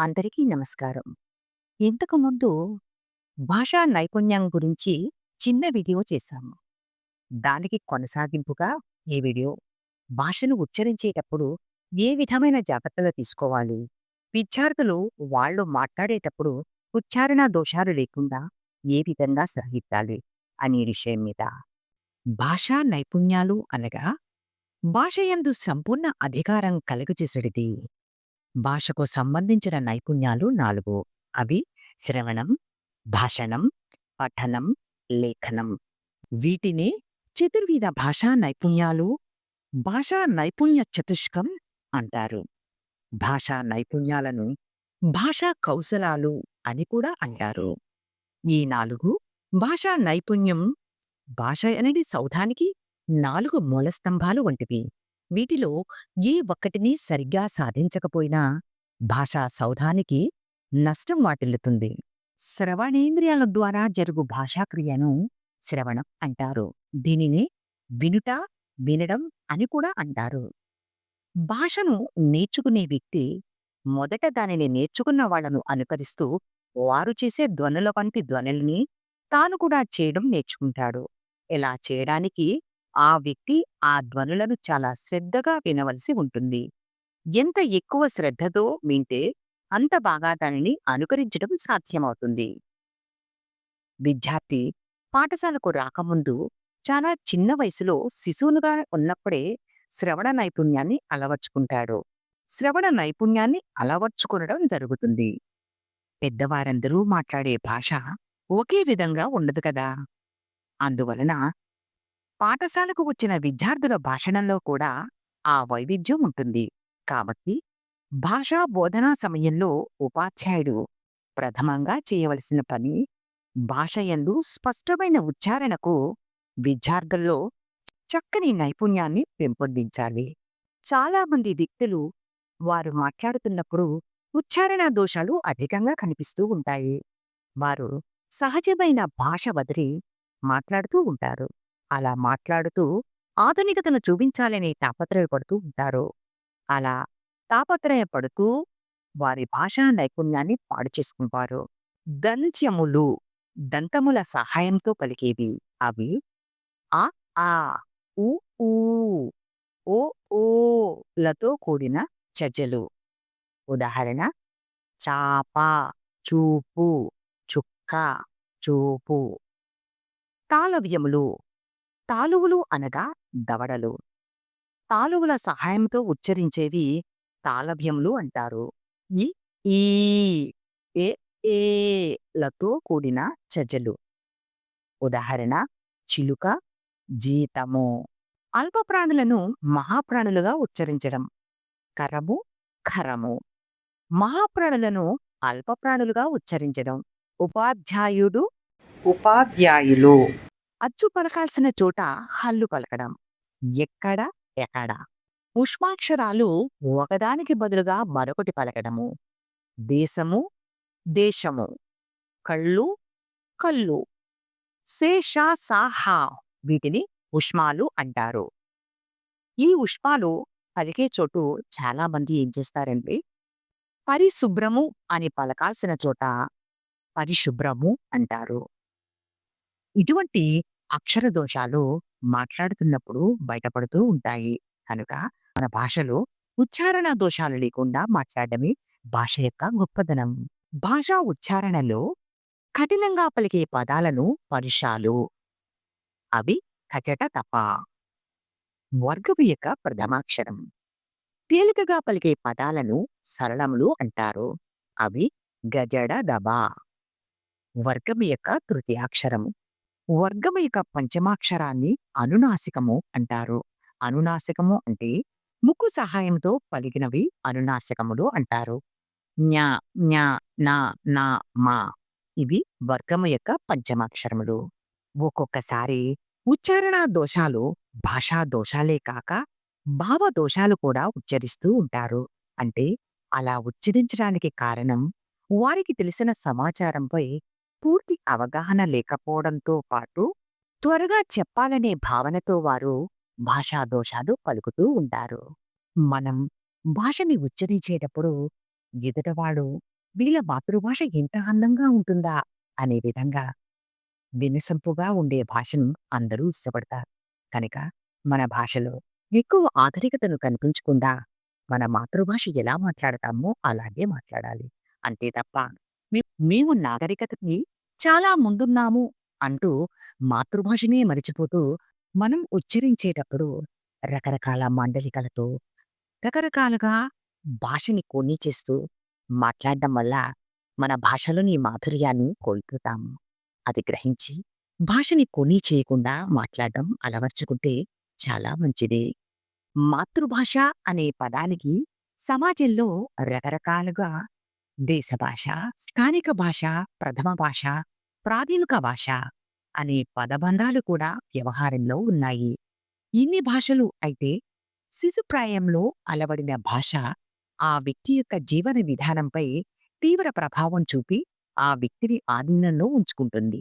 అందరికీ నమస్కారం. ఇంతకుముందు భాషా నైపుణ్యం గురించి చిన్న వీడియో చేశాము. దానికి కొనసాగింపుగా ఈ వీడియో భాషను ఉచ్చరించేటప్పుడు ఏ విధమైన జాగ్రత్తలు తీసుకోవాలి? విద్యార్థులు వాళ్ళు మాట్లాడేటప్పుడు ఉచ్చారణ దోషాలు లేకుండా ఏ విధంగా సహించాలి అనే విషయం మీద. భాషా నైపుణ్యాలు అనగా భాష యందు సంపూర్ణ అధికారం కలుగజేసేటిది. భాషకు సంబంధించిన నైపుణ్యాలు 4. అవి శ్రవణం, భాషణం, పఠనం, లేఖనం. వీటిని చతుర్విధ భాషా నైపుణ్యాలు, భాషా నైపుణ్య చతుష్కం అంటారు. భాషా నైపుణ్యాలను భాషా కౌశలాలు అని కూడా అంటారు. ఈ 4 భాషా నైపుణ్యం భాష అనేది సౌధానికి 4 మూలస్తంభాలు వంటివి. వీటిలో ఏ ఒక్కటిని సరిగ్గా సాధించకపోయినా భాషా సౌధానికి నష్టం వాటిల్లుతుంది. శ్రవణేంద్రియాల ద్వారా జరుగు భాషాక్రియను శ్రవణం అంటారు. దీనిని వినుట, వినడం అని కూడా అంటారు. భాషను నేర్చుకునే వ్యక్తి మొదట దానిని నేర్చుకున్న వాళ్ళను అనుకరిస్తూ వారు చేసే ధ్వనుల వంటి ధ్వనుల్ని తాను కూడా చేయడం నేర్చుకుంటాడు. ఇలా చేయడానికి ఆ వ్యక్తి ఆ ధ్వనులను చాలా శ్రద్ధగా వినవలసి ఉంటుంది. ఎంత ఎక్కువ శ్రద్ధతో వింటే అంత బాగా దానిని అనుకరించడం సాధ్యమవుతుంది. విద్యార్థి పాఠశాలకు రాకముందు చాలా చిన్న వయసులో శిశువునుగా ఉన్నప్పుడే శ్రవణ నైపుణ్యాన్ని అలవర్చుకుంటాడు. శ్రవణ నైపుణ్యాన్ని అలవర్చుకొనడం జరుగుతుంది. పెద్దవారందరూ మాట్లాడే భాష ఒకే విధంగా ఉండదు కదా! అందువలన పాఠశాలకు వచ్చిన విద్యార్థుల భాషణంలో కూడా ఆ వైవిధ్యం ఉంటుంది. కాబట్టి భాషా బోధనా సమయంలో ఉపాధ్యాయుడు ప్రథమంగా చేయవలసిన పని భాష యందు స్పష్టమైన ఉచ్చారణకు విద్యార్థుల్లో చక్కని నైపుణ్యాన్ని పెంపొందించాలి. చాలామంది వ్యక్తులు వారు మాట్లాడుతున్నప్పుడు ఉచ్చారణ దోషాలు అధికంగా కనిపిస్తూ ఉంటాయి. వారు సహజమైన భాష వదిలి మాట్లాడుతూ ఉంటారు. అలా మాట్లాడుతూ ఆధునికతను చూపించాలని తాపత్రయపడుతూ ఉంటారు. అలా తాపత్రయపడుతూ వారి భాషా నైపుణ్యాన్ని పాడు చేసుకుంటారు. దంత్యములు దంతముల సహాయంతో పలికేవి. అవి అ, ఆ, ఉ, ఊ, ఓ, ఓ లతో కూడిన చర్యలు. ఉదాహరణ: చాప, చూపు, చుక్క, చూపు. తాళవ్యములు తాలువులు అనగా దవడలు. తాలువుల సహాయంతో ఉచ్చరించేవి తాళవ్యములు అంటారు. ఈ, ఈ, ఏ, ఏ లతో కూడిన చర్యలు. ఉదాహరణ: చిలుక, జీతము. అల్పప్రాణులను మహాప్రాణులుగా ఉచ్చరించడం. కరము, ఖరము. మహాప్రాణులను అల్పప్రాణులుగా ఉచ్చరించడం. ఉపాధ్యాయుడు, ఉపాధ్యాయులు. అచ్చు పలకాల్సిన చోట హల్లు పలకడం. ఎక్కడ, ఎక్కడ. పుష్పాక్షరాలు ఒకదానికి బదులుగా మరొకటి పలకడము. దేశము, దేశము. కళ్ళు, కళ్ళు. శేష, సాహ వీటిని ఉష్మాలు అంటారు. ఈ ఉష్మాలు పలికే చోటు చాలా మంది ఏం చేస్తారంటే పరిశుభ్రము అని పలకాల్సిన చోట పరిశుభ్రము అంటారు. ఇటువంటి అక్షర దోషాలు మాట్లాడుతున్నప్పుడు బయటపడుతూ ఉంటాయి. కనుక మన భాషలో ఉచ్చారణ దోషాలు లేకుండా మాట్లాడడమే భాష యొక్క గొప్పదనం. భాషా ఉచ్చారణలో కఠినంగా పలికే పదాలను పరుషాలు. అవి కచట తప. వర్గము యొక్క ప్రథమాక్షరం. తేలికగా పలికే పదాలను సరళములు అంటారు. అవి గజడ దబ. వర్గము యొక్క తృతీయాక్షరము. వర్గము యొక్క పంచమాక్షరాన్ని అనునాసికము అంటారు. అనునాసికము అంటే ముక్కు సహాయంతో పలికినవి అనునాసికములు అంటారు. జ్ఞ, జ్ఞ, న, న, మ. ఇవి వర్గము యొక్క పంచమాక్షరములు. ఒక్కొక్కసారి ఉచ్చారణా దోషాలు భాషా దోషాలే కాక భావ దోషాలు కూడా ఉచ్చరిస్తూ ఉంటారు. అంటే అలా ఉచ్చరించడానికి కారణం వారికి తెలిసిన సమాచారంపై పూర్తి అవగాహన లేకపోవడంతో పాటు త్వరగా చెప్పాలనే భావనతో వారు భాషా దోషాలు పలుకుతూ ఉంటారు. మనం భాషని ఉచ్చరించేటప్పుడు ఎదుటవాడు వీళ్ళ మాతృభాష ఎంత అందంగా ఉంటుందా అనే విధంగా వినసొంపుగా ఉండే భాషను అందరూ ఇష్టపడతారు. కనుక మన భాషలో ఎక్కువ ఆధునికతను కనిపించకుండా మన మాతృభాష ఎలా మాట్లాడతామో అలాగే మాట్లాడాలి. అంతే తప్ప మే మేము నాగరికతకి చాలా ముందున్నాము అంటూ మాతృభాషనే మరిచిపోతూ మనం ఉచ్చరించేటప్పుడు రకరకాల మాండలికలతో రకరకాలుగా భాషని కూనీ చేస్తూ మాట్లాడడం వల్ల మన భాషలోని మాధుర్యాన్ని కోల్పోతాము. అది గ్రహించి భాషని కూనీ చేయకుండా మాట్లాడడం అలవర్చుకుంటే చాలా మంచిది. మాతృభాష అనే పదానికి సమాజంలో రకరకాలుగా దేశ భాష, స్థానిక భాష, ప్రథమ భాష, ప్రాథమిక భాష అనే పదబంధాలు కూడా వ్యవహారంలో ఉన్నాయి. ఇన్ని భాషలు అయితే శిశుప్రాయంలో అలవడిన భాష ఆ వ్యక్తి యొక్క జీవన విధానంపై తీవ్ర ప్రభావం చూపి ఆ వ్యక్తిని ఆధీనంలో ఉంచుకుంటుంది.